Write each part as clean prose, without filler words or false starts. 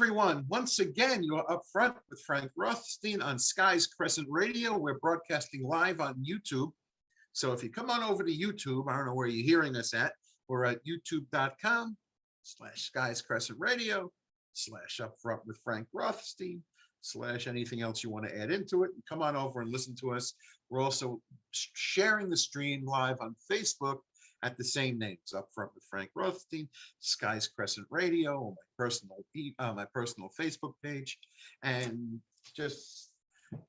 everyone. Once again, you're up front with Frank Rothstein on Sky's Crescent Radio. We're broadcasting live on YouTube. So if you come on over to YouTube, I don't know where you're hearing us at. We're at youtube.com/Sky's Crescent Radio /up front with Frank Rothstein / anything else you want to add into it. Come on over and listen to us. We're also sharing the stream live on Facebook at the same names, Up Front with Frank Rothstein, Sky's Crescent Radio, or my personal Facebook page, and just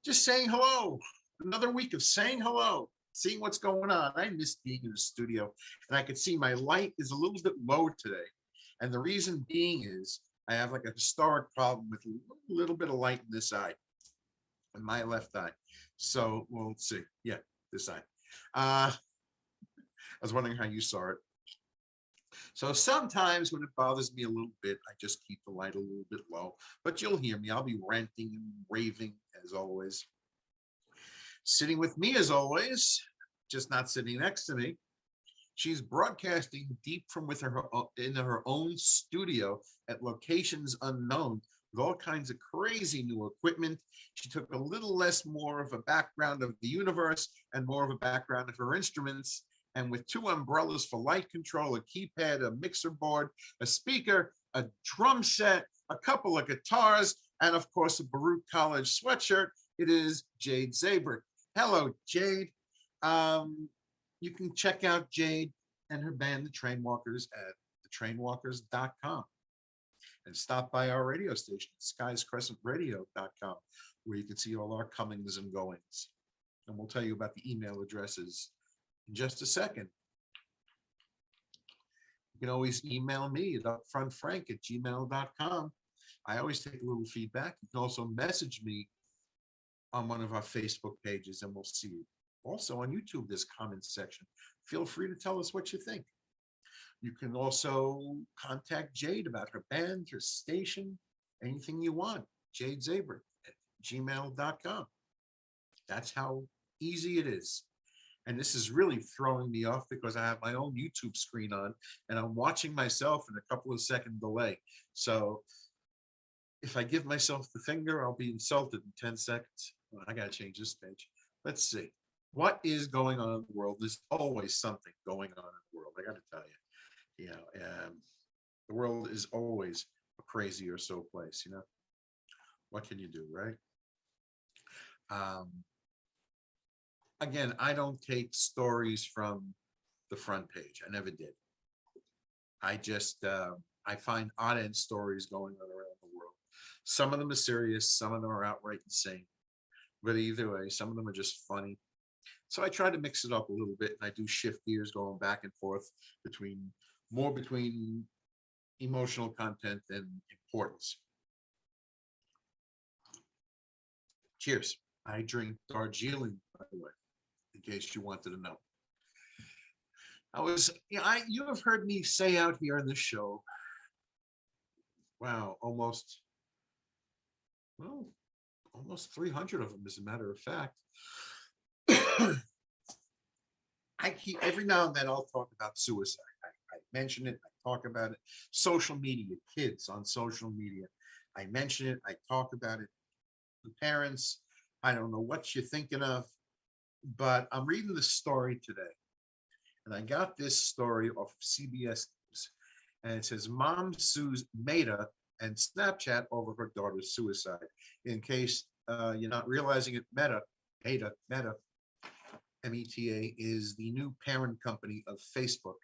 saying hello. Another week of saying hello, seeing what's going on. I missed being in the studio, and I could see my light is a little bit low today, and the reason being is I have like a historic problem with a little bit of light in this eye, in my left eye. So we'll see. Yeah, this eye. I was wondering how you saw it. So sometimes when it bothers me a little bit, I just keep the light a little bit low, but you'll hear me. I'll be ranting and raving as always. Sitting with me as always, just not sitting next to me. She's broadcasting deep from in her own studio at locations unknown with all kinds of crazy new equipment. She took a little more of a background of the universe and more of a background of her instruments. And with 2 umbrellas for light control, a keypad, a mixer board, a speaker, a drum set, a couple of guitars, and of course a Baruch College sweatshirt, it is Jade Zabrick. Hello, Jade. You can check out Jade and her band, The Trainwalkers, at thetrainwalkers.com. And stop by our radio station, skyscrescentradio.com, where you can see all our comings and goings. And we'll tell you about the email addresses in just a second. You can always email me at upfrontfrank@gmail.com. I always take a little feedback. You can also message me on one of our Facebook pages, and we'll see you. Also on YouTube, there's a comment section. Feel free to tell us what you think. You can also contact Jade about her band, her station, anything you want. Jade Zabrick at gmail.com. That's how easy it is. And this is really throwing me off because I have my own YouTube screen on and I'm watching myself in a couple of second delay. So if I give myself the finger, I'll be insulted in 10 seconds. Well, I got to change this page. Let's see. What is going on in the world? There's always something going on in the world. I got to tell you, the world is always a crazy or so place, What can you do, right? Again, I don't take stories from the front page. I never did. I just, I find odd end stories going on around the world. Some of them are serious. Some of them are outright insane. But either way, some of them are just funny. So I try to mix it up a little bit, and I do shift gears going back and forth between emotional content and importance. Cheers. I drink Darjeeling, by the way, in case you wanted to know. You have heard me say out here on this show, wow, almost 300 of them, as a matter of fact. Every now and then I'll talk about suicide. I mention it, I talk about it. Social media, kids on social media. I mention it, I talk about it. The parents, I don't know what you're thinking of, but I'm reading this story today. And I got this story off of CBS News. And it says, Mom sues Meta and Snapchat over her daughter's suicide. In case you're not realizing it, Meta, META, is the new parent company of Facebook.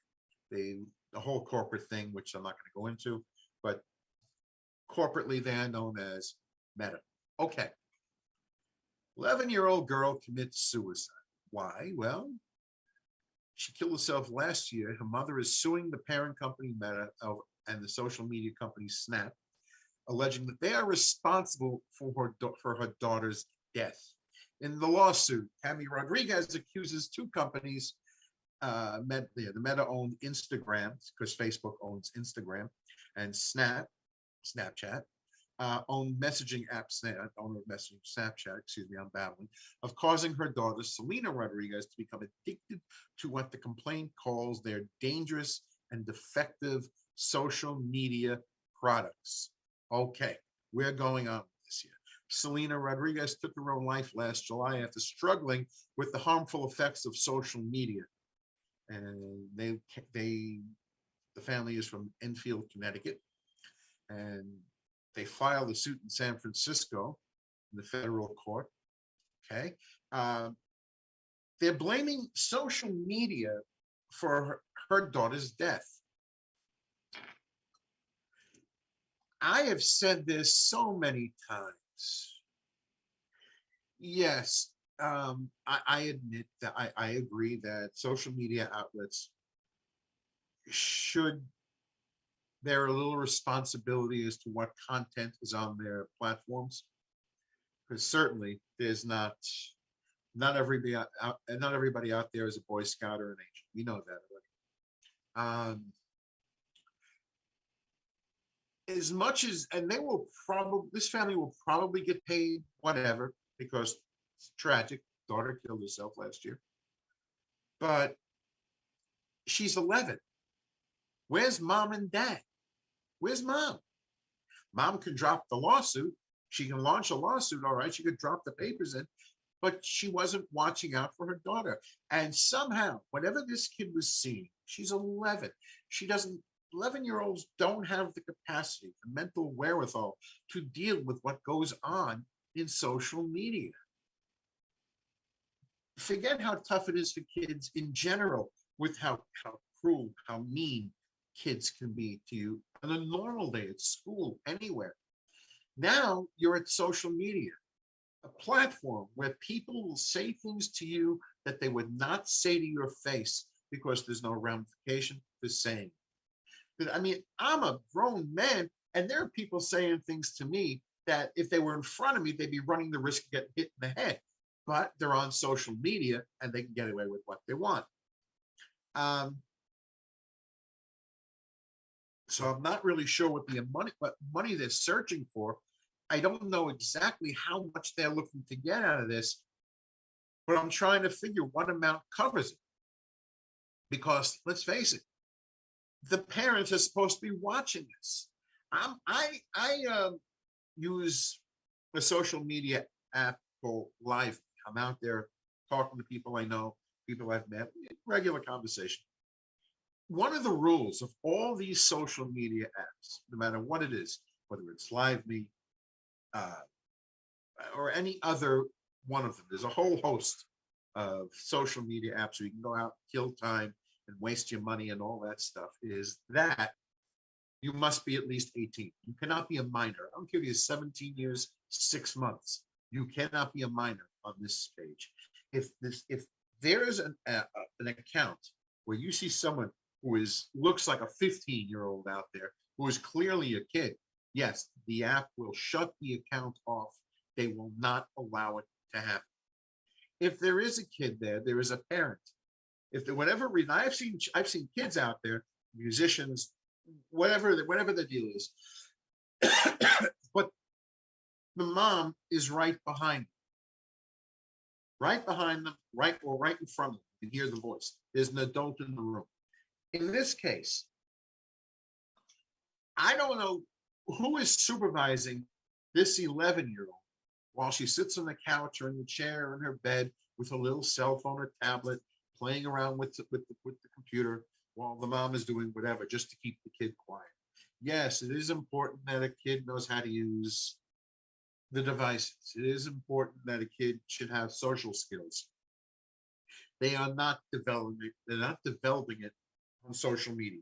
The whole corporate thing, which I'm not going to go into, but corporately they are known as Meta. Okay. 11-year-old girl commits suicide. Why? Well, she killed herself last year. Her mother is suing the parent company Meta and the social media company Snap, alleging that they are responsible for her daughter's death. In the lawsuit, Tammy Rodriguez accuses 2 companies, the Meta-owned Instagram, because Facebook owns Instagram, and Snapchat, owned messaging app, owner of messaging Snapchat, I'm babbling, of causing her daughter, Selena Rodriguez, to become addicted to what the complaint calls their dangerous and defective social media products. Okay, we're going on with this here. Selena Rodriguez took her own life last July after struggling with the harmful effects of social media. And they the family is from Enfield, Connecticut, and they filed a suit in San Francisco in the federal court. Okay, uh, they're blaming social media for her daughter's death. I have said this so many times. Yes, I admit that I agree that social media outlets should bear a little responsibility as to what content is on their platforms. Because certainly there's not everybody out there is a Boy Scout or an angel. We know that already. As much as, and they will probably, this family will probably get paid whatever because it's tragic. Daughter killed herself last year, but she's 11. Where's mom and dad? Where's mom? Mom can drop the lawsuit. She can launch a lawsuit. All right. She could drop the papers in, but she wasn't watching out for her daughter. And somehow, whatever this kid was seeing, she's 11. She doesn't, 11-year-olds don't have the capacity, the mental wherewithal to deal with what goes on in social media. Forget how tough it is for kids in general with how cruel, how mean kids can be to you on a normal day at school, anywhere. Now you're at social media, a platform where people will say things to you that they would not say to your face because there's no ramification for saying. I mean, I'm a grown man, and there are people saying things to me that if they were in front of me, they'd be running the risk of getting hit in the head. But they're on social media and they can get away with what they want. Um, so I'm not really sure what money they're searching for. I don't know exactly how much they're looking to get out of this, but I'm trying to figure what amount covers it. Because let's face it, the parents are supposed to be watching this. I use a social media app called Live. I'm out there talking to people I know, people I've met, regular conversation. One of the rules of all these social media apps, no matter what it is, whether it's LiveMe uh, or any other one of them, there's a whole host of social media apps where you can go out, kill time, and waste your money and all that stuff, is that you must be at least 18. You cannot be a minor. I don't care if you're 17 years, 6 months. You cannot be a minor on this page. If there is an account where you see someone who looks like a 15-year-old out there who is clearly a kid, yes, the app will shut the account off. They will not allow it to happen. If there is a kid there, there is a parent. If the whatever reason, I've seen kids out there, musicians, whatever the deal is, but the mom is right behind them, right in front of them. You can hear the voice. There's an adult in the room. In this case, I don't know who is supervising this 11-year-old while she sits on the couch or in the chair or in her bed with a little cell phone or tablet, playing around with the computer while the mom is doing whatever just to keep the kid quiet. Yes, it is important that a kid knows how to use the devices. It is important that a kid should have social skills. They are not developing it. They're not developing it on social media.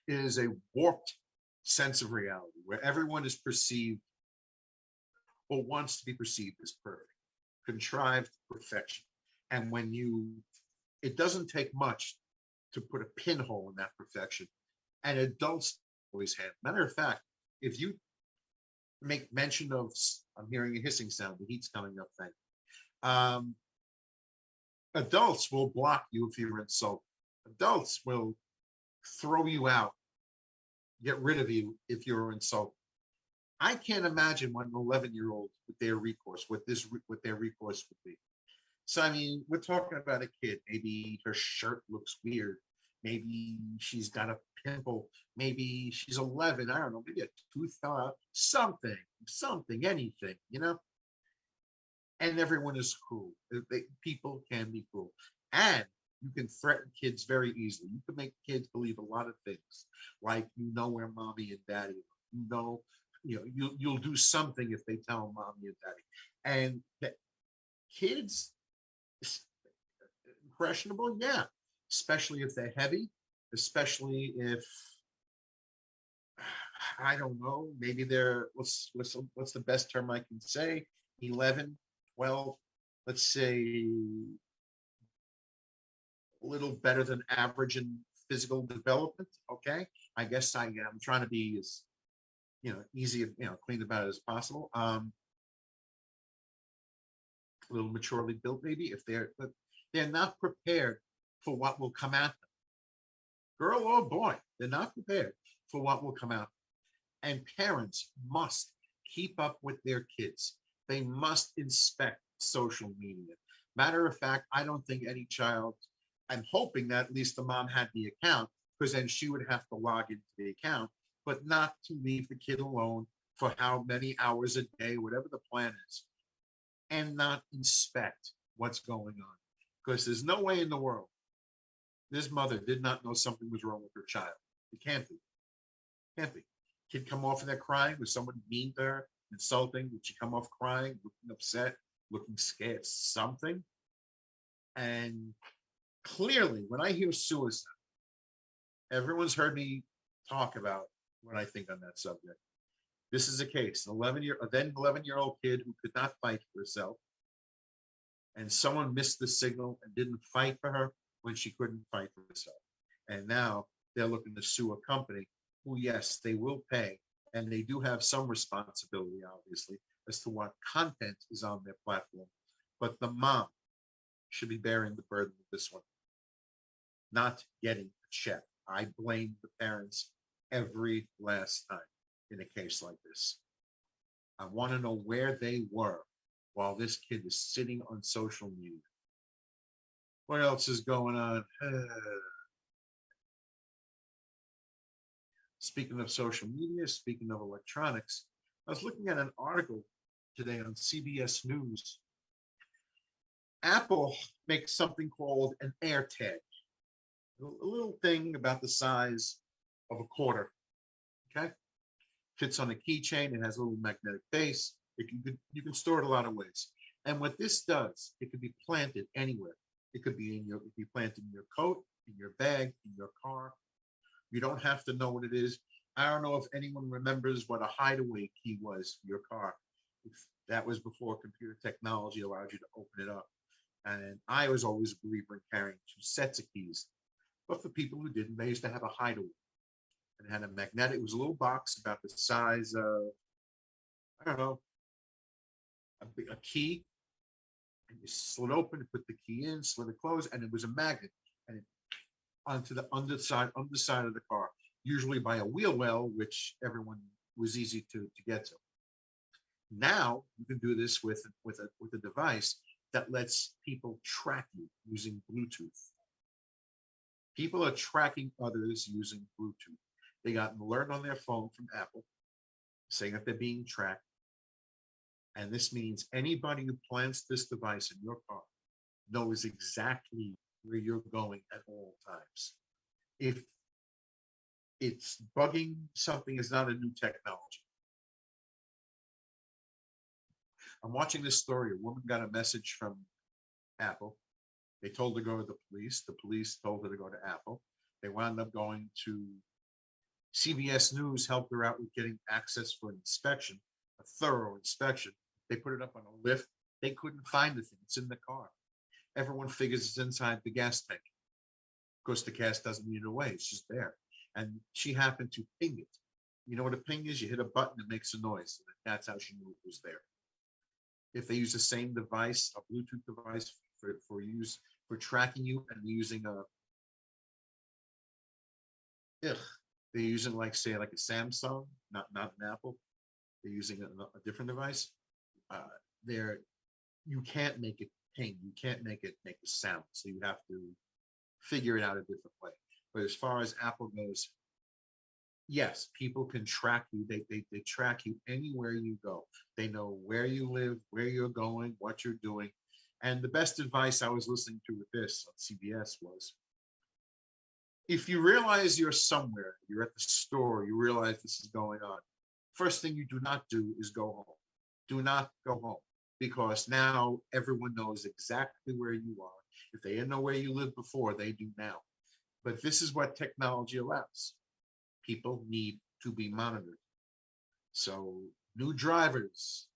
It is a warped sense of reality where everyone is perceived or wants to be perceived as perfect, contrived perfection. And it doesn't take much to put a pinhole in that perfection. And adults always have. Matter of fact, if you make mention of, I'm hearing a hissing sound, the heat's coming up, thank you. Adults will block you if you're insulted. Adults will throw you out, get rid of you if you're insulted. I can't imagine what an 11-year-old with their recourse, what their recourse would be. So I mean, we're talking about a kid. Maybe her shirt looks weird. Maybe she's got a pimple. Maybe she's 11. I don't know. Maybe a tooth fell out. Something, anything, and everyone is cruel. People can be cruel. And you can threaten kids very easily. You can make kids believe a lot of things, like where mommy and daddy are. You'll do something if they tell mommy and daddy. And the kids, impressionable, yeah, especially if they're heavy, especially if I don't know, maybe they're what's the best term I can say? 11, 12, let's say a little better than average in physical development. Okay. I guess I'm trying to be as, easy, clean about it as possible. A little maturely built, maybe, if they're not prepared for what will come at them, girl or boy, they're not prepared for what will come out. And parents must keep up with their kids. They must inspect social media. Matter of fact, I don't think any child, I'm hoping that at least the mom had the account, because then she would have to log into the account, but not to leave the kid alone for how many hours a day, whatever the plan is, and not inspect what's going on. Because there's no way in the world this mother did not know something was wrong with her child. It can't be. Can't be. Kid come off of that crying? Was someone mean to her, insulting? Did she come off crying, looking upset, looking scared? Something. And clearly, when I hear suicide, everyone's heard me talk about what I think on that subject. This is a case, a then 11-year-old kid who could not fight for herself, and someone missed the signal and didn't fight for her when she couldn't fight for herself. And now they're looking to sue a company who, yes, they will pay, and they do have some responsibility, obviously, as to what content is on their platform. But the mom should be bearing the burden of this one, not getting a check. I blame the parents every last time in a case like this. I want to know where they were while this kid is sitting on social media. What else is going on? Speaking of social media, speaking of electronics, I was looking at an article today on CBS News. Apple makes something called an AirTag, a little thing about the size of a quarter. Okay, fits on a keychain. It has a little magnetic base. You can store it a lot of ways. And what this does, it could be planted anywhere. It could be planted in your coat, in your bag, in your car. You don't have to know what it is. I don't know if anyone remembers what a hideaway key was for your car. If that was before computer technology allowed you to open it up. And I was always a believer in carrying two sets of keys. But for people who didn't, they used to have a hideaway. And it had a magnetic, it was a little box about the size of, I don't know, a key. And you slid open, put the key in, slid it closed, and it was a magnet. And it onto the underside of the car, usually by a wheel well, which everyone was easy to get to. Now you can do this with a device that lets people track you using Bluetooth. People are tracking others using Bluetooth. They got an alert on their phone from Apple saying that they're being tracked. And this means anybody who plants this device in your car knows exactly where you're going at all times. If it's bugging, something is not a new technology. I'm watching this story. A woman got a message from Apple. They told her to go to the police. The police told her to go to Apple. They wound up going to CBS News, helped her out with getting access for an inspection, a thorough inspection. They put it up on a lift. They couldn't find the thing. It's in the car. Everyone figures it's inside the gas tank. Of course, the gas doesn't need it away. It's just there. And she happened to ping it. You know what a ping is? You hit a button, it makes a noise. That's how she knew it was there. If they use the same device, a Bluetooth device for tracking you, and using they're using like a Samsung, not an Apple. They're using a different device. You can't make it ping. You can't make a sound. So you have to figure it out a different way. But as far as Apple goes, yes, people can track you. They track you anywhere you go. They know where you live, where you're going, what you're doing. And the best advice I was listening to with this on CBS was, if you realize you're somewhere, you're at the store, you realize this is going on, first thing you do not do is go home. Do not go home, because now everyone knows exactly where you are. If they didn't know where you lived before, they do now. But this is what technology allows. People need to be monitored. So, new drivers,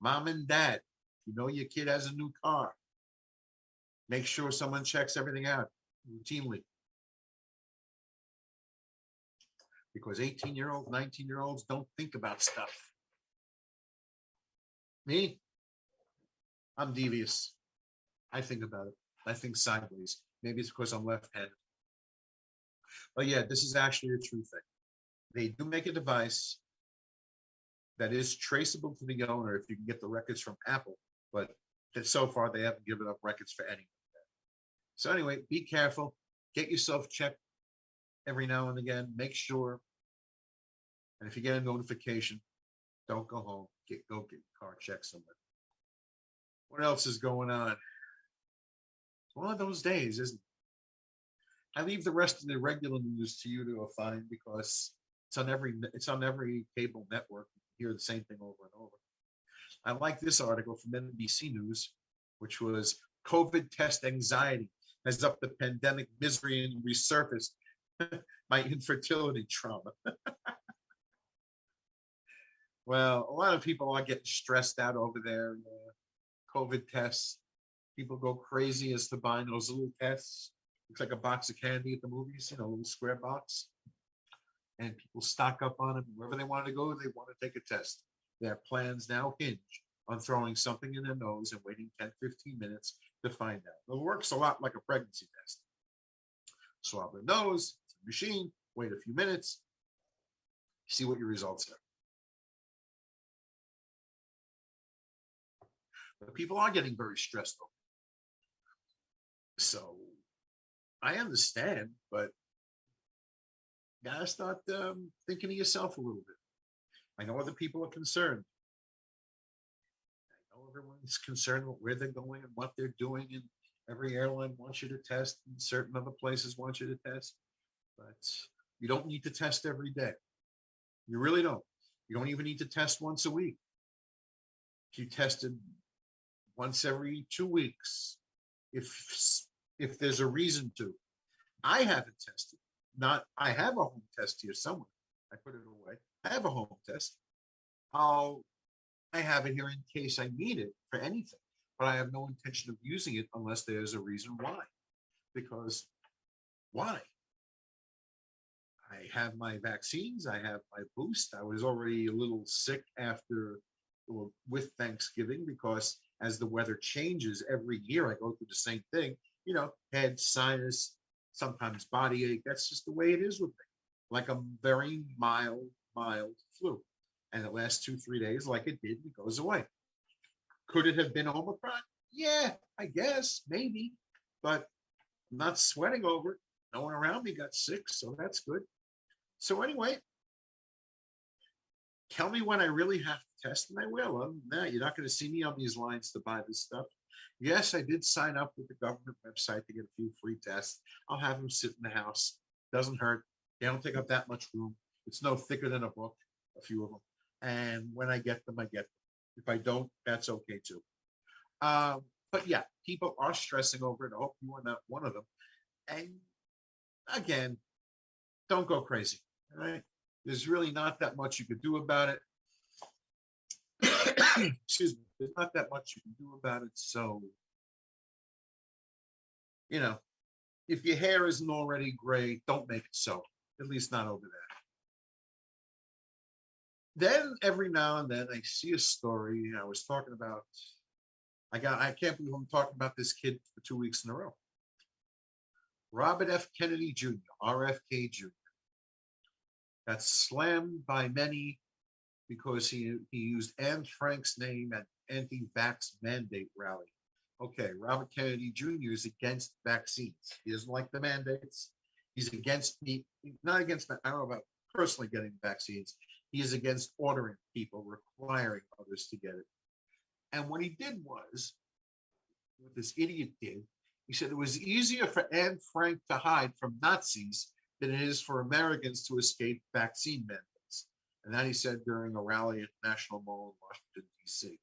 mom and dad, you know your kid has a new car, make sure someone checks everything out routinely, because 18-year-olds, 19-year-olds don't think about stuff. Me, I'm devious. I think about it. I think sideways. Maybe it's because I'm left-handed. But yeah, this is actually a true thing. They do make a device that is traceable to the owner if you can get the records from Apple, but that so far they haven't given up records for anyone. So anyway, be careful. Get yourself checked every now and again. Make sure. And if you get a notification, don't go home. Go get your car checked somewhere. What else is going on? It's one of those days, isn't it? I leave the rest of the regular news to you to find, because it's on every cable network. You hear the same thing over and over. I like this article from NBC News, which was COVID test anxiety has upped the pandemic misery and resurfaced my infertility trauma. Well, a lot of people are getting stressed out over their COVID tests. People go crazy as to buying those little tests. Looks like a box of candy at the movies, a little square box. And people stock up on them. Wherever they want to go, they want to take a test. Their plans now hinge on throwing something in their nose and waiting 10, 15 minutes to find out. It works a lot like a pregnancy test. Swab the nose, it's a machine, wait a few minutes, see what your results are. But people are getting very stressed over it. So I understand, but you gotta start thinking of yourself a little bit. I know other people are concerned. I know everyone's concerned with where they're going and what they're doing, and every airline wants you to test, and certain other places want you to test. But you don't need to test every day. You really don't. You don't even need to test once a week. If you tested once every 2 weeks, if there's a reason to. I haven't tested. Not I have a home test here somewhere. I put it away. I have a home test. I'll I have it here in case I need it for anything, but I have no intention of using it unless there's a reason why. Because why? I have my vaccines, I have my boost. I was already a little sick after or with Thanksgiving, because as the weather changes every year, I go through the same thing, head, sinus, sometimes body ache. That's just the way it is with me. Like a very mild flu. And it lasts 2, 3 days like it did, it goes away. Could it have been Omicron? Yeah, I guess, maybe. But I'm not sweating over it. No one around me got sick, so that's good. So anyway, tell me when I really have to test, and I will. Other than that, you're not going to see me on these lines to buy this stuff. Yes, I did sign up with the government website to get a few free tests. I'll have them sit in the house. Doesn't hurt. They don't take up that much room. It's no thicker than a book, a few of them. And when I get them, I get them. If I don't, that's okay too. But yeah, people are stressing over it. I hope you are not one of them. And again, don't go crazy. All right. There's really not that much you could do about it. Excuse me. There's not that much you can do about it. So, if your hair isn't already gray, don't make it so. At least not over there. Then every now and then I see a story. I was talking about. I can't believe I'm talking about this kid for 2 weeks in a row. Robert F. Kennedy Jr., RFK Jr. got slammed by many because he used Anne Frank's name at anti-vax mandate rally. Okay, Robert Kennedy Jr. is against vaccines. He doesn't like the mandates. He's against me, not against, I don't know about personally getting vaccines. He is against ordering people, requiring others to get it. And what he did was, what this idiot did, he said it was easier for Anne Frank to hide from Nazis than it is for Americans to escape vaccine mandates. And that he said during a rally at National Mall in Washington, D.C.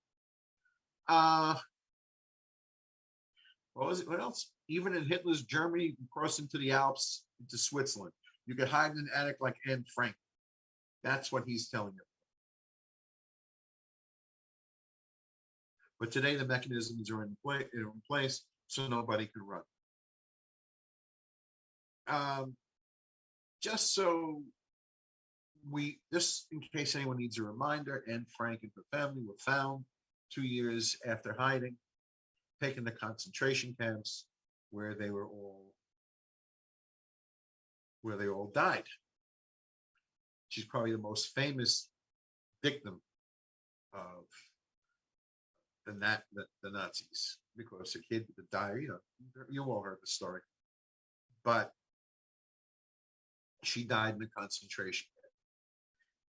What was it? What else? Even in Hitler's Germany, you can cross into the Alps, into Switzerland. You could hide in an attic like Anne Frank. That's what he's telling you. But today the mechanisms are in place, so nobody can run. Just so just in case anyone needs a reminder, Anne Frank and her family were found 2 years after hiding, taken to concentration camps where they all died. She's probably the most famous victim of the Nazis, because a kid with a diarrhea, you all heard the story, but she died in a concentration camp.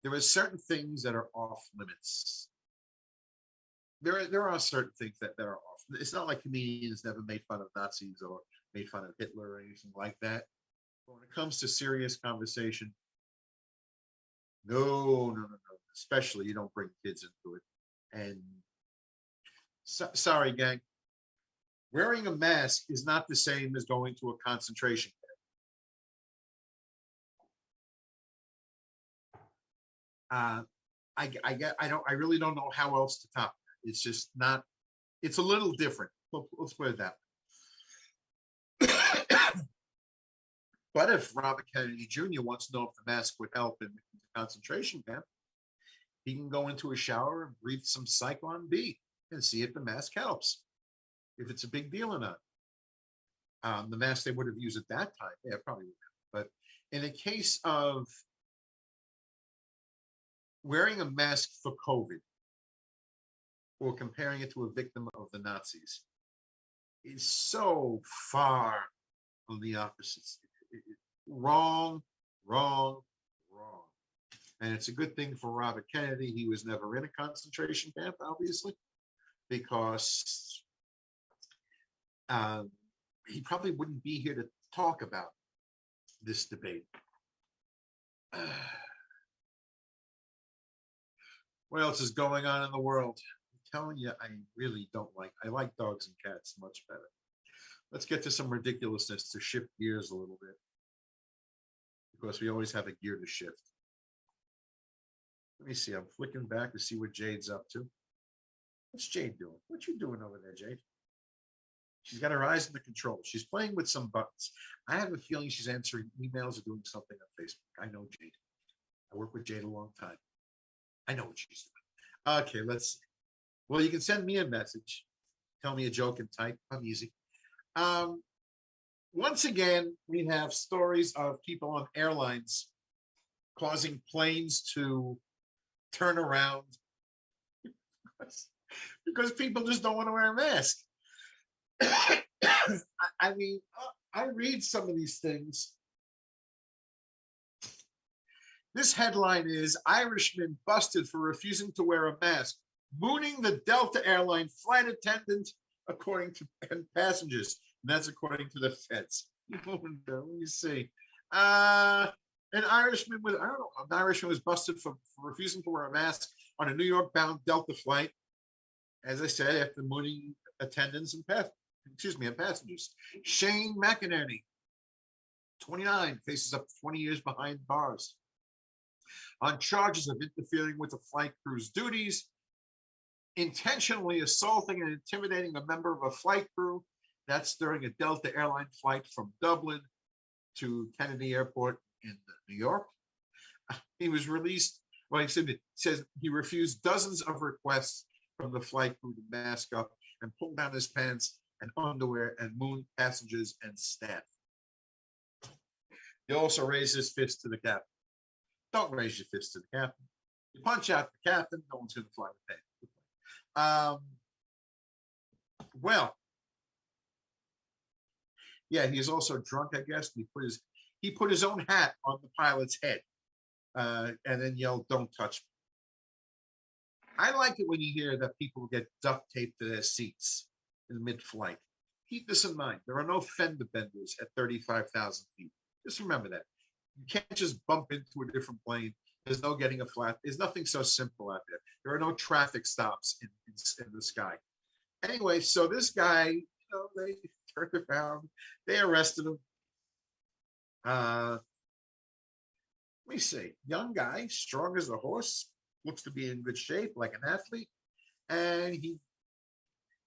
There are certain things that are off limits. There are certain things that are off. It's not like comedians never made fun of Nazis or made fun of Hitler or anything like that. But when it comes to serious conversation, no. Especially you don't bring kids into it. And sorry, gang. Wearing a mask is not the same as going to a concentration camp. I really don't know how else to top that. It's just not. It's a little different. Let's put it that way. But if Robert Kennedy Jr. wants to know if the mask would help in the concentration camp, he can go into a shower and breathe some Cyclone B and see if the mask helps, if it's a big deal or not. The mask they would have used at that time, yeah, probably would have. But in the case of wearing a mask for COVID or comparing it to a victim of the Nazis is so far on the opposites. Wrong. And it's a good thing for Robert Kennedy. He was never in a concentration camp, obviously, because he probably wouldn't be here to talk about this debate. What else is going on in the world? I'm telling you, I really don't I like dogs and cats much better. Let's get to some ridiculousness to shift gears a little bit, because we always have a gear to shift. Let me see. I'm flicking back to see what Jade's up to. What's Jade doing? What you doing over there, Jade? She's got her eyes in the controls. She's playing with some buttons. I have a feeling she's answering emails or doing something on Facebook. I know Jade. I work with Jade a long time. I know what she's doing. Okay, let's see. Well, you can send me a message. Tell me a joke and type. I'm easy. Once again, we have stories of people on airlines causing planes to turn around because people just don't want to wear a mask. I mean, I read some of these things. This headline is Irishman busted for refusing to wear a mask, mooning the Delta airline flight attendant, according to passengers. And that's according to the feds. Let me see. An Irishman was busted for refusing to wear a mask on a New York-bound Delta flight, as I said, after mooning attendants and passengers. Shane McInerney, 29, faces up to 20 years behind bars on charges of interfering with the flight crew's duties, intentionally assaulting and intimidating a member of a flight crew. That's during a Delta airline flight from Dublin to Kennedy Airport in New York. He was released. Well, it says he refused dozens of requests from the flight crew to mask up and pull down his pants and underwear and moon passengers and staff. He also raised his fist to the captain. Don't raise your fist to the captain. You punch out the captain, no one's going to fly the plane. Well, yeah, he's also drunk, I guess. He put He put his own hat on the pilot's head and then yelled, "Don't touch me." I like it when you hear that people get duct taped to their seats in mid-flight. Keep this in mind. There are no fender benders at 35,000 feet. Just remember that. You can't just bump into a different plane. There's no getting a flat. There's nothing so simple out there. There are no traffic stops in the sky. Anyway, so this guy, they turned around. They arrested him. Let me see. Young guy, strong as a horse, looks to be in good shape, like an athlete. And he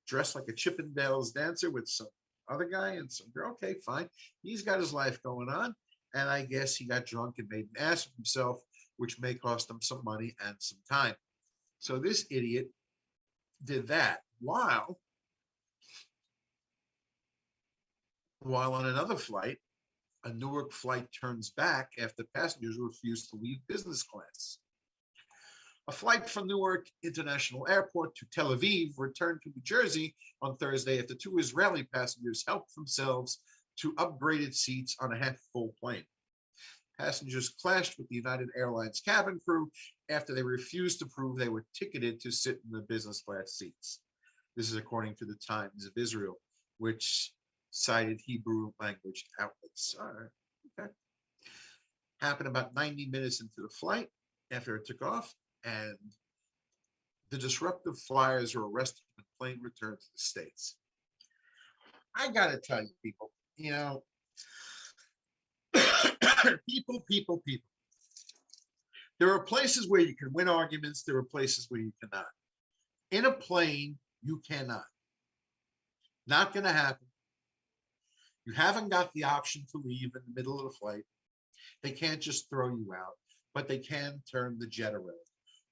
dressed like a Chippendales dancer with some other guy and some girl. Okay, fine. He's got his life going on. And I guess he got drunk and made an ass of himself, which may cost him some money and some time. So this idiot did that while on another flight, a Newark flight turns back after passengers refuse to leave business class. A flight from Newark International Airport to Tel Aviv returned to New Jersey on Thursday after two Israeli passengers helped themselves to upgraded seats on a half-full plane. Passengers clashed with the United Airlines cabin crew after they refused to prove they were ticketed to sit in the business class seats. This is according to the Times of Israel, which cited Hebrew language outlets. All right, okay. Happened about 90 minutes into the flight after it took off, and the disruptive flyers were arrested when the plane returned to the States. I gotta tell you, people, people. There are places where you can win arguments. There are places where you cannot. In a plane, you cannot. Not going to happen. You haven't got the option to leave in the middle of the flight. They can't just throw you out, but they can turn the jet around.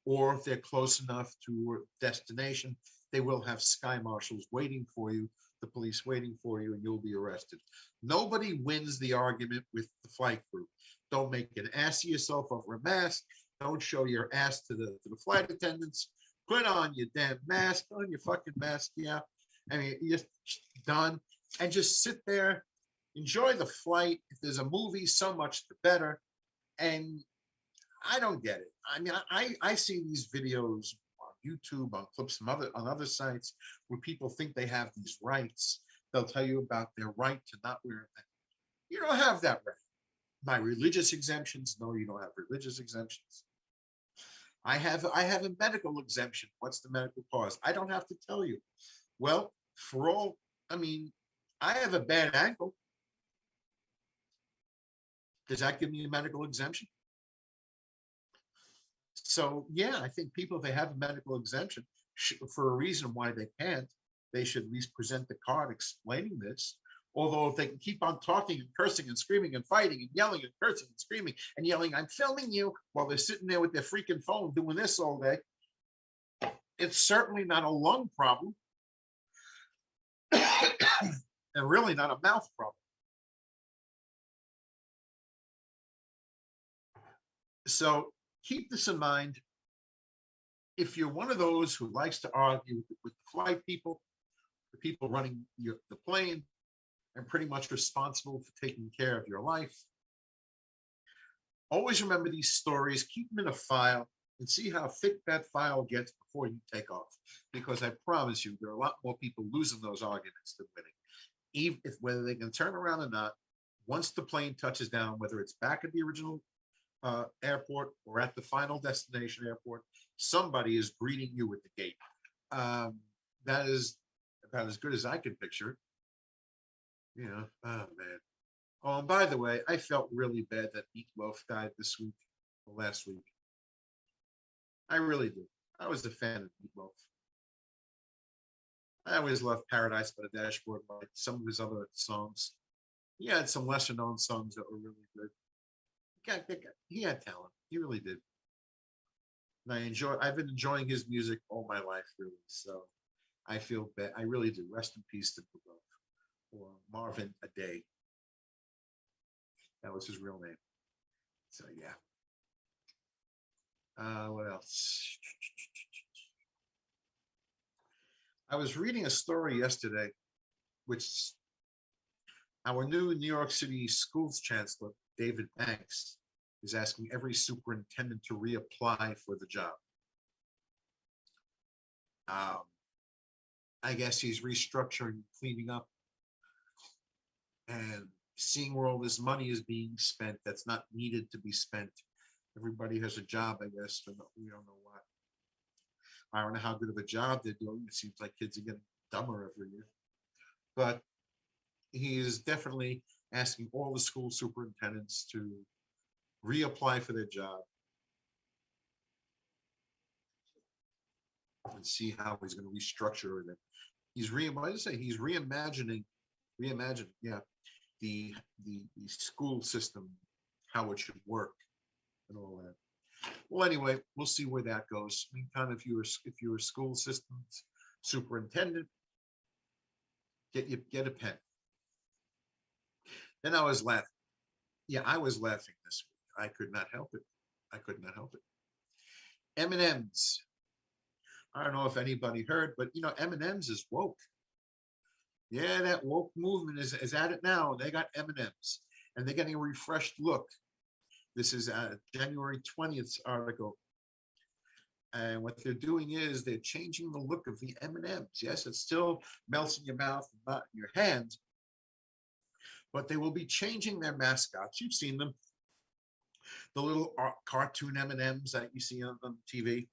Or if they're close enough to a destination, they will have sky marshals waiting for you, the police waiting for you, and you'll be arrested. Nobody wins the argument with the flight crew. Don't make an ass of yourself over a mask. Don't show your ass to the flight attendants. Put on your damn mask, put on your fucking mask, yeah. I mean, you're done. And just sit there, enjoy the flight. If there's a movie, so much the better. And I don't get it. I mean, I see these videos on YouTube, on clips from on other sites where people think they have these rights. They'll tell you about their right to not wear a thing. You don't have that right. My religious exemptions? No, you don't have religious exemptions. I have a medical exemption. What's the medical cause? I don't have to tell you. Well, I mean, I have a bad ankle. Does that give me a medical exemption? So yeah, I think people, if they have a medical exemption for a reason why they can't, they should at least present the card explaining this. Although if they can keep on talking and cursing and screaming and fighting and yelling and cursing and screaming and yelling, "I'm filming you," while they're sitting there with their freaking phone doing this all day, it's certainly not a lung problem and really not a mouth problem. So keep this in mind. If you're one of those who likes to argue with the flight people, the people running the plane, and pretty much responsible for taking care of your life, always remember these stories, keep them in a file, and see how thick that file gets before you take off. Because I promise you, there are a lot more people losing those arguments than winning. Even if whether they can turn around or not, once the plane touches down, whether it's back at the original airport or at the final destination airport, somebody is greeting you at the gate. That is about as good as I can picture it. Oh man. Oh, and by the way, I felt really bad that Meatloaf died this week or last week. I really did. I was a fan of Meatloaf. I always loved Paradise by the Dashboard Light, some of his other songs. He had some lesser known songs that were really good. He had talent. He really did. And I've been enjoying his music all my life, really. So I feel bad. I really do. Rest in peace to Meatloaf, or Marvin Adaye. That was his real name. So yeah. What else? I was reading a story yesterday, which our new New York City schools chancellor, David Banks is asking every superintendent to reapply for the job. I guess he's restructuring, cleaning up, and seeing where all this money is being spent that's not needed to be spent. Everybody has a job, I guess, but we don't know what. I don't know how good of a job they're doing. It seems like kids are getting dumber every year. But he is definitely asking all the school superintendents to reapply for their job and see how he's going to restructure it. He's he's reimagining, yeah, the school system, how it should work, and all that. Well, anyway, we'll see where that goes. Meantime, if you're a school systems superintendent, get a pen. Then I was laughing. Yeah, I was laughing this week. I could not help it. I could not help it. M&Ms. I don't know if anybody heard, but M&Ms is woke. Yeah, that woke movement is at it now. They got M&Ms, and they're getting a refreshed look. This is a January 20th article. And what they're doing is they're changing the look of the M&Ms. Yes, it still melts in your mouth and not in your hand, but they will be changing their mascots. You've seen them. The little cartoon M&Ms that you see on TV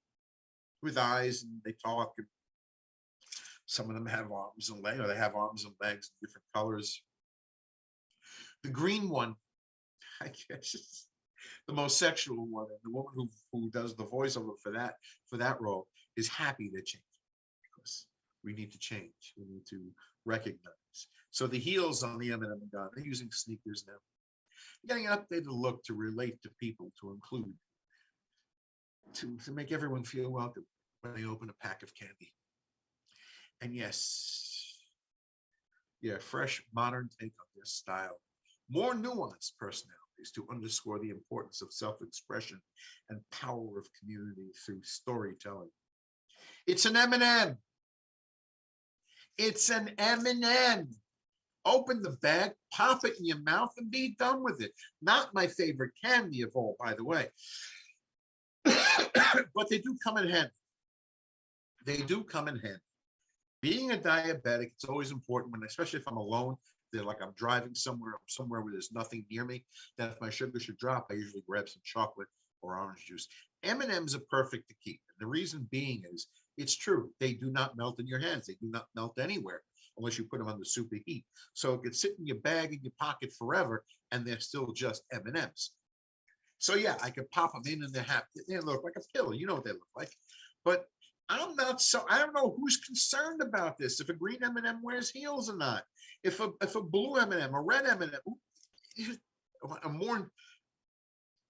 with eyes, and they talk. And some of them have arms and legs, or they have arms and legs in different colors. The green one, I guess, is the most sexual one. And the woman who does the voiceover for that role is happy they're changing, because we need to change. We need to recognize. So the heels on the M&M are gone. They're using sneakers now. Getting an updated look to relate to people, to include, to make everyone feel welcome when they open a pack of candy. And yes, yeah, fresh, modern take on their style. More nuanced personalities to underscore the importance of self-expression and power of community through storytelling. It's an M&M. It's an M&M. Open the bag, pop it in your mouth, and be done with it. Not my favorite candy of all, by the way. But they do come in handy. They do come in handy. Being a diabetic, it's always important when, especially if I'm alone, that like I'm driving somewhere where there's nothing near me, that if my sugar should drop, I usually grab some chocolate or orange juice. M&Ms are perfect to keep. And the reason being is, it's true, they do not melt in your hands. They do not melt anywhere unless you put them under super heat. So it could sit in your bag, in your pocket forever, and they're still just M&Ms. So yeah, I could pop them in and they look like a pill. You know what they look like. But I don't know who's concerned about this. If a green M&M wears heels or not. If a blue M&M, a red M&M, a more,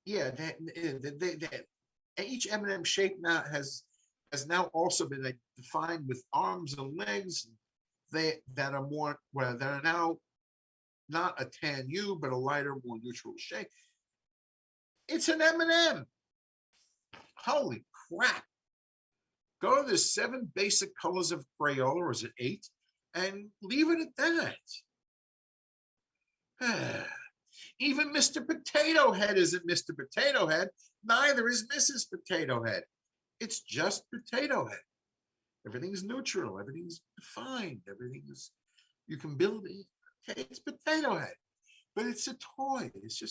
yeah, each M&M shape now has now also been defined with arms and legs that are now not a tan hue, but a lighter, more neutral shade. It's an M&M. Holy crap. Go to the 7 basic colors of Crayola, or is it 8, and leave it at that. Even Mr. Potato Head isn't Mr. Potato Head. Neither is Mrs. Potato Head. It's just Potato Head. Everything's neutral. Everything's defined. You can build it. Okay, it's Potato Head, but it's a toy. It's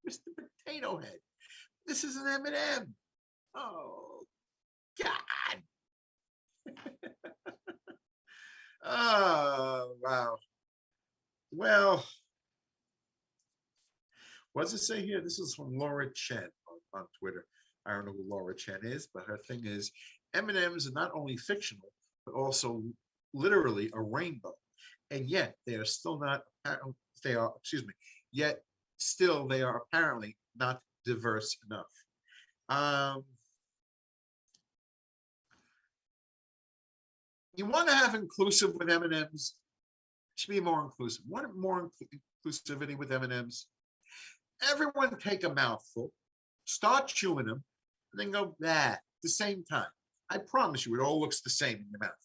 Mr. Potato Head. This is an M&M. Oh, God. Oh, wow. Well, what does it say here? This is from Laura Chen on Twitter. I don't know who Laura Chen is, but her thing is M&Ms are not only fictional, but also literally a rainbow. And yet they are still not, yet still they are apparently not diverse enough. You want to have inclusive with M&Ms, should be more inclusive. Want more inclusivity with M&Ms? Everyone take a mouthful, start chewing them, and then go at the same time. I promise you, it all looks the same in your mouth.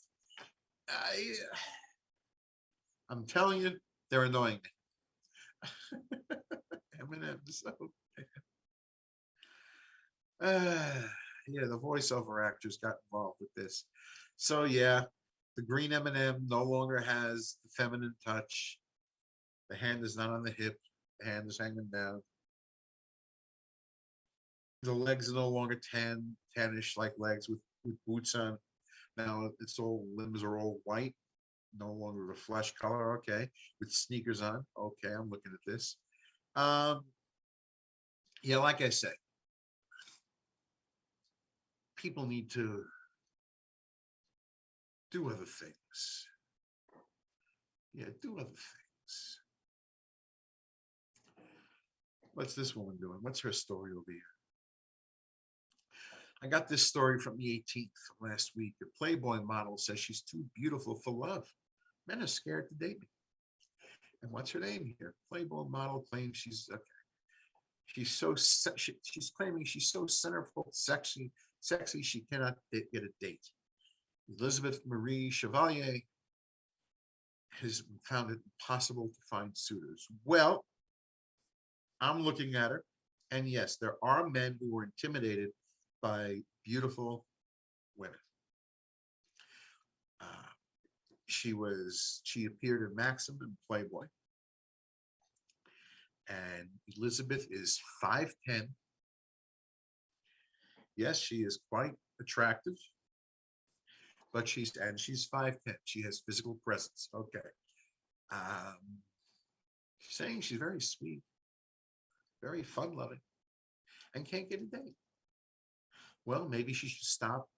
I'm telling you, they're annoying me. M&M's. Uh, yeah, the voiceover actors got involved with this. So yeah, the green M&M no longer has the feminine touch. The hand is not on the hip. The hand is hanging down. The legs are no longer tannish like legs with boots on. Now it's all limbs are all white, no longer a flesh color. Okay, with sneakers on. Okay, I'm looking at this. Um, yeah, like I said, people need to do other things. Yeah, do other things. What's this woman doing? What's her story over here? I got this story from the 18th last week. A Playboy model says she's too beautiful for love. Men are scared to date me. And what's her name here? Playboy model claims she's okay. She's claiming she's so centerfold, sexy she cannot get a date. Elizabeth Marie Chevalier has found it impossible to find suitors. Well, I'm looking at her, and yes, there are men who were intimidated by beautiful women. Uh, she appeared in Maxim and Playboy, and Elizabeth is 5'10". Yes, she is quite attractive, but she's 5'10". She has physical presence. Okay. Um, she's saying she's very sweet, very fun loving, and can't get a date. Well, maybe she should stop.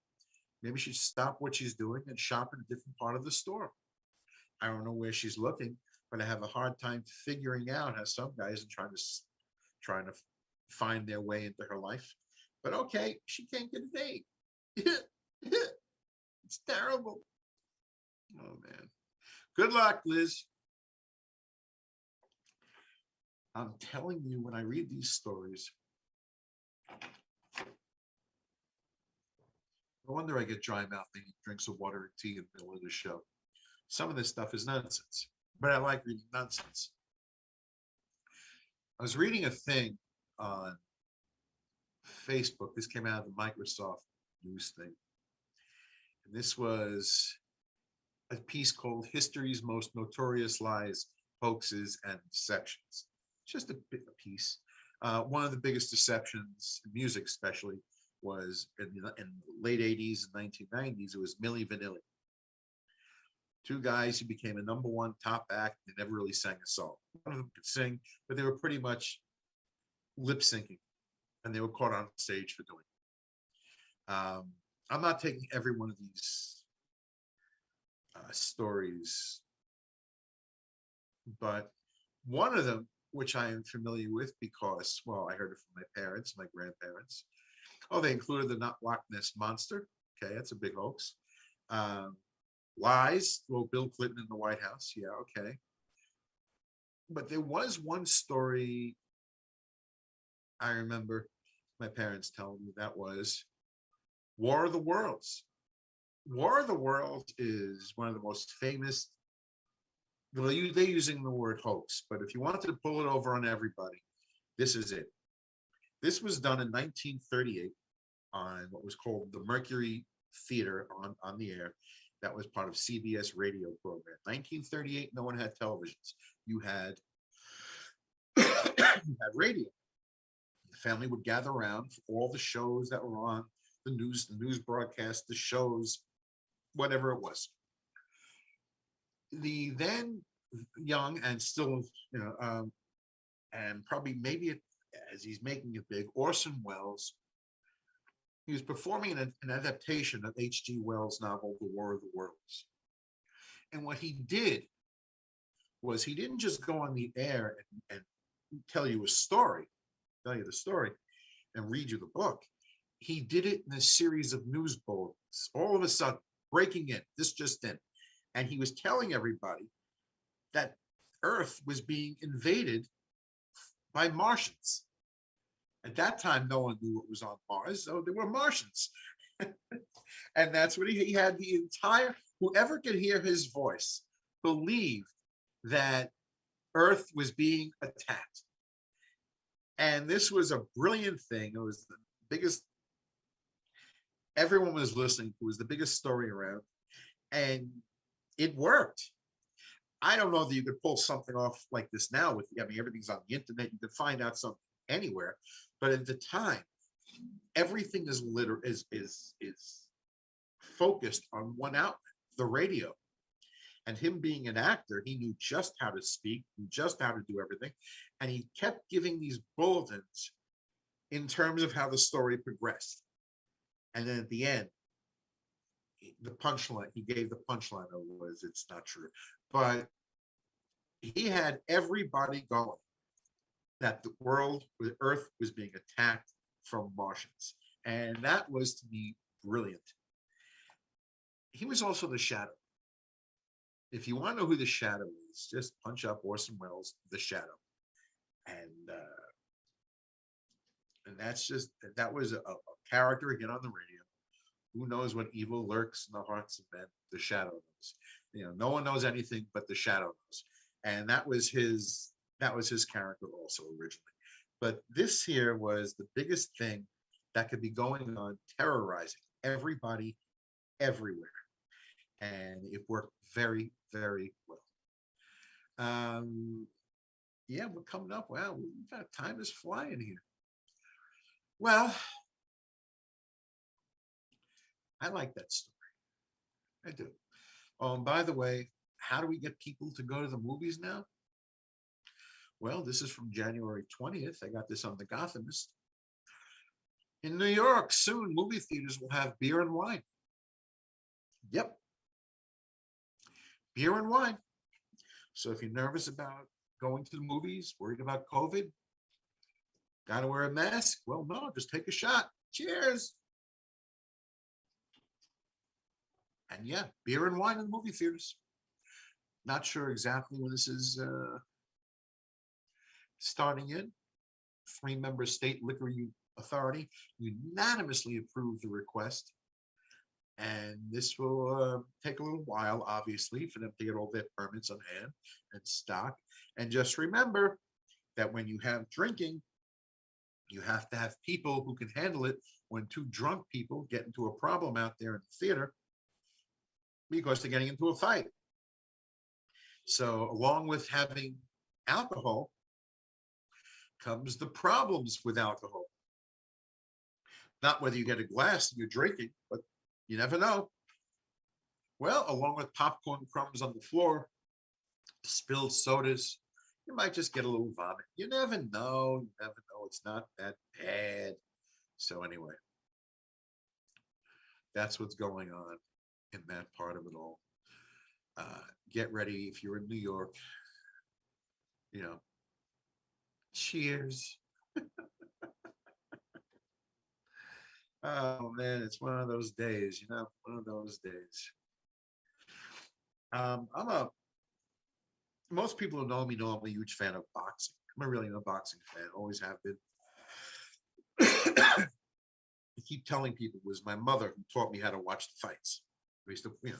Maybe she should stop what she's doing and shop in a different part of the store. I don't know where she's looking, but I have a hard time figuring out how some guys are trying to find their way into her life. But okay, she can't get a date. It's terrible. Oh man. Good luck, Liz. I'm telling you, when I read these stories, no wonder I get dry mouth and drink some water and tea in the middle of the show. Some of this stuff is nonsense, but I like reading nonsense. I was reading a thing on Facebook. This came out of the Microsoft news thing. And this was a piece called History's Most Notorious Lies, Hoaxes, and Deceptions. Just a piece. One of the biggest deceptions in music, especially, was in the late 80s and 1990s. It was Milli Vanilli. Two guys who became a #1 top act. They never really sang a song. One of them could sing, but they were pretty much lip syncing, and they were caught on stage for doing it. I'm not taking every one of these stories, but one of them, which I am familiar with because, well, I heard it from my parents, my grandparents. Oh, they included the Loch Ness Monster. Okay, that's a big hoax. Lies. Well, Bill Clinton in the White House. Yeah, okay. But there was one story I remember my parents telling me, that was War of the Worlds. War of the Worlds is one of the most famous. Well, they're using the word hoax, but if you wanted to pull it over on everybody, this is it. This was done in 1938 on what was called the Mercury Theater on the air. That was part of CBS radio program. 1938, no one had televisions. You had you had radio. The family would gather around for all the shows that were on, the news broadcast, the shows, whatever it was. The then young and still, and probably maybe as he's making it big, Orson Welles, he was performing an adaptation of H.G. Wells' novel, The War of the Worlds. And what he did was he didn't just go on the air and tell you a story, tell you the story, and read you the book. He did it in a series of news bulletins. All of a sudden, breaking in, this just in. And he was telling everybody that Earth was being invaded by Martians. At that time, no one knew what was on Mars, so there were Martians. And that's what he had. The entire, whoever could hear his voice believed that Earth was being attacked. And this was a brilliant thing. It was the biggest, everyone was listening to. It was the biggest story around. And it worked. I don't know that you could pull something off like this now with, I mean, everything's on the internet. You can find out something anywhere. But at the time, everything is focused on one outlet, the radio. And him being an actor, he knew just how to speak, knew just how to do everything. And he kept giving these bulletins in terms of how the story progressed. And then at the end, the punchline, he gave the punchline of was, it's not true. But he had everybody going that the world, the earth was being attacked from Martians. And that was to me brilliant. He was also the Shadow. If you want to know who the Shadow is, just punch up Orson Welles, the Shadow. And that's just, that was a character again on the radio. Who knows what evil lurks in the hearts of men? The Shadow knows. You know, no one knows anything but the Shadow knows. And that was his character also originally. But this here was the biggest thing that could be going on, terrorizing everybody everywhere. And it worked very, very well. Yeah, we're coming up. Wow, time is flying here. Well, I like that story. I do. By the way, how do we get people to go to the movies now? Well, this is from January 20th. I got this on The Gothamist. In New York, soon movie theaters will have beer and wine. Yep. Beer and wine. So if you're nervous about going to the movies, worried about COVID, got to wear a mask? Well, no, just take a shot. Cheers. And yeah, beer and wine in the movie theaters. Not sure exactly when this is starting in. 3-member state liquor authority unanimously approved the request. And this will take a little while, obviously, for them to get all their permits on hand and stock. And just remember that when you have drinking, you have to have people who can handle it when 2 drunk people get into a problem out there in the theater because they're getting into a fight. So along with having alcohol comes the problems with alcohol. Not whether you get a glass and you're drinking, but you never know. Well, along with popcorn crumbs on the floor, spilled sodas, you might just get a little vomit. You never know. You never know. It's not that bad. So anyway, that's what's going on in that part of it all. Get ready if you're in New York. You know, cheers. Oh man, it's one of those days, you know, one of those days. I'm a Most people who know me know I'm a huge fan of boxing. I'm a really a boxing fan, always have been. I keep telling people it was my mother who taught me how to watch the fights. We used to, you know,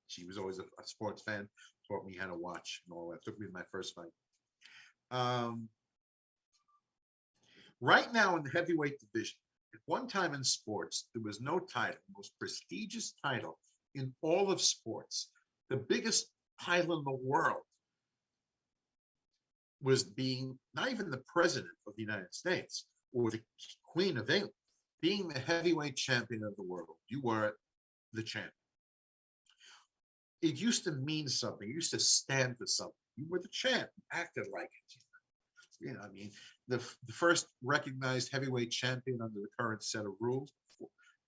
she was always a sports fan, taught me how to watch and all that. Took me to my first fight. Um, right now in the heavyweight division, at one time in sports, there was no title, the most prestigious title in all of sports. The biggest title in the world was being not even the president of the United States or the Queen of England, being the heavyweight champion of the world. You were the champion. It used to mean something. It used to stand for something. You were the champ. You acted like it. You know, I mean, the first recognized heavyweight champion under the current set of rules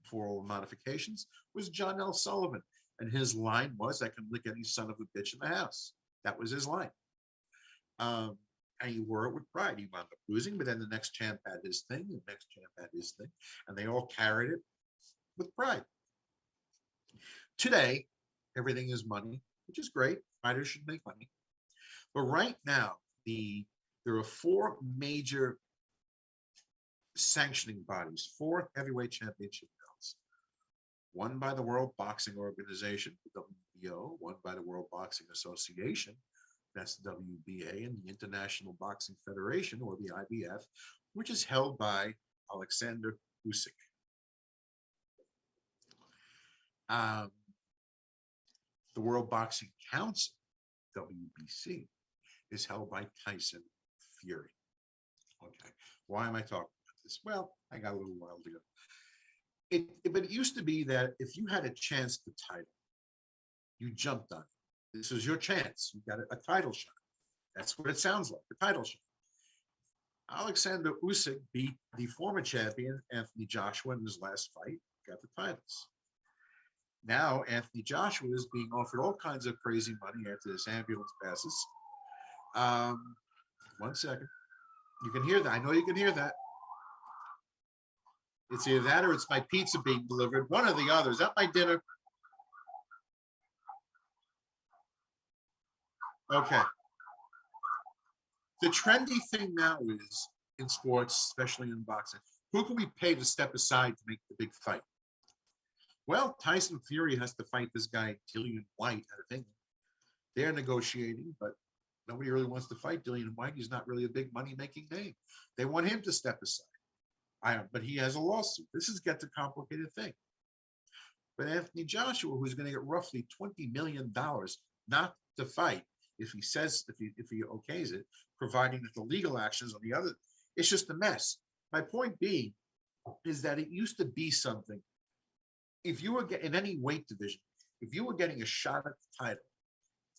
for all modifications was John L. Sullivan. And his line was, I can lick any son of a bitch in the house. That was his line. And he wore it with pride. He wound up losing, but then the next champ had his thing, the next champ had his thing, and they all carried it with pride. Today, everything is money, which is great. Fighters should make money. But right now, there are 4 major sanctioning bodies, 4 heavyweight championship belts. One by the World Boxing Organization, the WBO, one by the World Boxing Association, that's the WBA, and the International Boxing Federation, or the IBF, which is held by Alexander Usyk. Um, the World Boxing Council, WBC, is held by Tyson Fury. Okay, why am I talking about this? Well, I got a little while to go. But it used to be that if you had a chance to title, you jumped on it. This was your chance. You got a title shot. That's what it sounds like, a title shot. Alexander Usyk beat the former champion, Anthony Joshua, in his last fight, got the titles. Now, Anthony Joshua is being offered all kinds of crazy money after this ambulance passes. 1 second. You can hear that. I know you can hear that. It's either that or it's my pizza being delivered. One or the other. Is that my dinner? Okay. The trendy thing now is in sports, especially in boxing, who can we pay to step aside to make the big fight? Well, Tyson Fury has to fight this guy, Dillian White, out of England. They're negotiating, but nobody really wants to fight Dillian White. He's not really a big money-making name. They want him to step aside. But he has a lawsuit. This gets a complicated thing. But Anthony Joshua, who's going to get roughly $20 million not to fight, if he says, if he okays it, providing that the legal actions on the other, it's just a mess. My point being is that it used to be something. If you were in any weight division, if you were getting a shot at the title,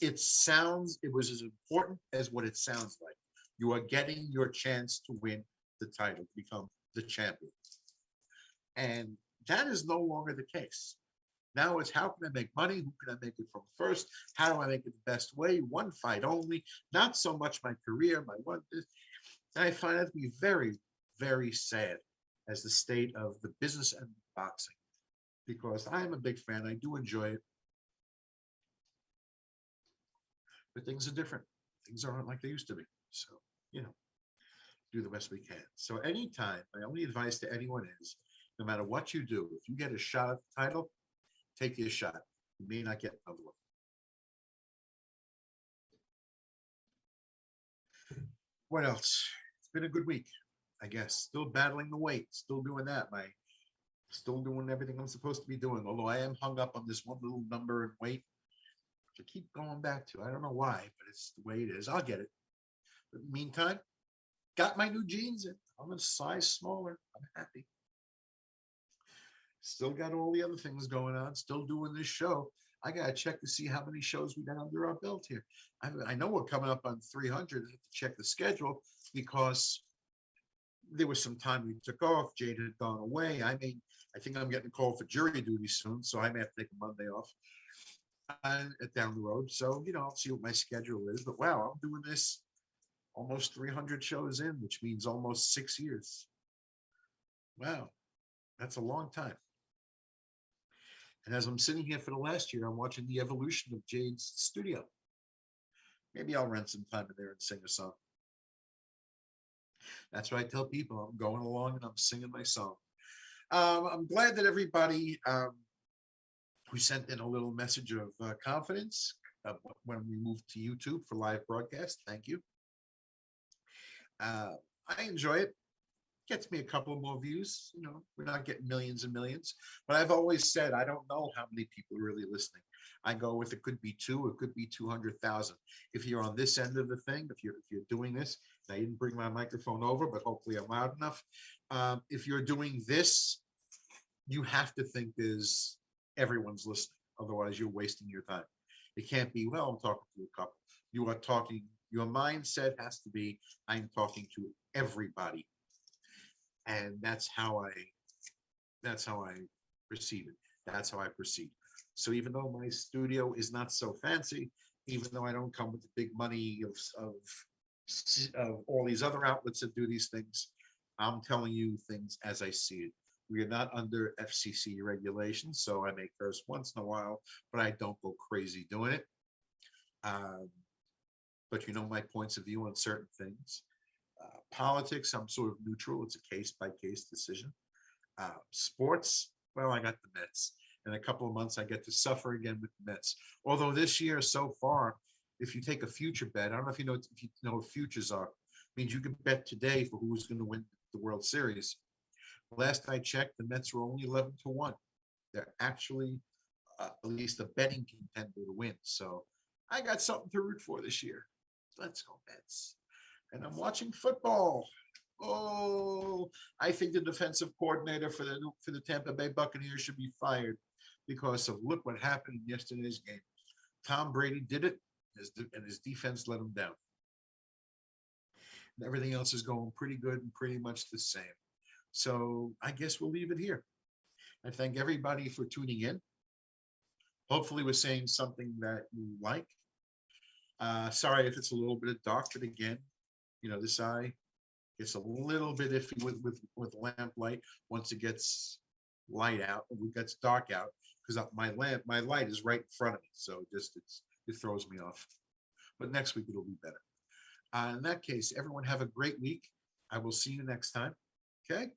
it was as important as what it sounds like. You are getting your chance to win the title, to become the champion. And that is no longer the case. Now it's how can I make money? Who can I make it from first? How do I make it the best way? One fight only, not so much my career, my one. And I find that to be very, very sad as the state of the business and boxing, because I am a big fan. I do enjoy it. But things are different. Things aren't like they used to be. So, do the best we can. So anytime, my only advice to anyone is, no matter what you do, if you get a shot at the title, take your shot. You may not get another one. What else? It's been a good week, I guess. Still battling the weight, still doing that. Still doing everything I'm supposed to be doing. Although I am hung up on this one little number and weight, which I keep going back to. I don't know why, but it's the way it is. I'll get it. But in the meantime, got my new jeans in. I'm a size smaller. I'm happy. Still got all the other things going on. Still doing this show. I got to check to see how many shows we got under our belt here. I know we're coming up on 300. I have to check the schedule because there was some time we took off. Jade had gone away. I think I'm getting called for jury duty soon, so I may have to take a Monday off down the road. So, I'll see what my schedule is. But wow, I'm doing this almost 300 shows in, which means almost 6 years. Wow, that's a long time. And as I'm sitting here for the last year, I'm watching the evolution of Jade's studio. Maybe I'll rent some time in there and sing a song. That's what I tell people. I'm going along and I'm singing my song. I'm glad that everybody who sent in a little message of confidence when we moved to YouTube for live broadcast. Thank you. I enjoy it. Gets me a couple more views. We're not getting millions and millions, but I've always said I don't know how many people are really listening. I go with it could be 2, it could be 200,000. If you're on this end of the thing, if you're doing this, I didn't bring my microphone over, but hopefully I'm loud enough. If you're doing this, you have to think everyone's listening. Otherwise, you're wasting your time. It can't be, well, I'm talking to a couple. You are talking. Your mindset has to be, I'm talking to everybody. And that's how I perceive it. That's how I proceed. So even though my studio is not so fancy, even though I don't come with the big money of all these other outlets that do these things, I'm telling you things as I see it. We are not under FCC regulations, so I may curse once in a while, but I don't go crazy doing it. But my points of view on certain things. Politics, I'm sort of neutral. It's a case-by-case decision. Sports, well, I got the Mets. In a couple of months, I get to suffer again with the Mets. Although this year so far, if you take a future bet, I don't know if you know what futures are. It means you can bet today for who's going to win the World Series. Last I checked, the Mets were only 11-1. They're actually at least a betting contender to win. So I got something to root for this year. Let's go Mets. And I'm watching football. Oh, I think the defensive coordinator for the Tampa Bay Buccaneers should be fired because of look what happened in yesterday's game. Tom Brady did it, and his defense let him down. And everything else is going pretty good and pretty much the same. So I guess we'll leave it here. I thank everybody for tuning in. Hopefully, we're saying something that you like. Sorry if it's a little bit dark, but again, this eye gets a little bit iffy with lamp light once it gets light out. It gets dark out because my light is right in front of me, so it throws me off. But next week it'll be better. In that case, everyone have a great week. I will see you next time. Okay.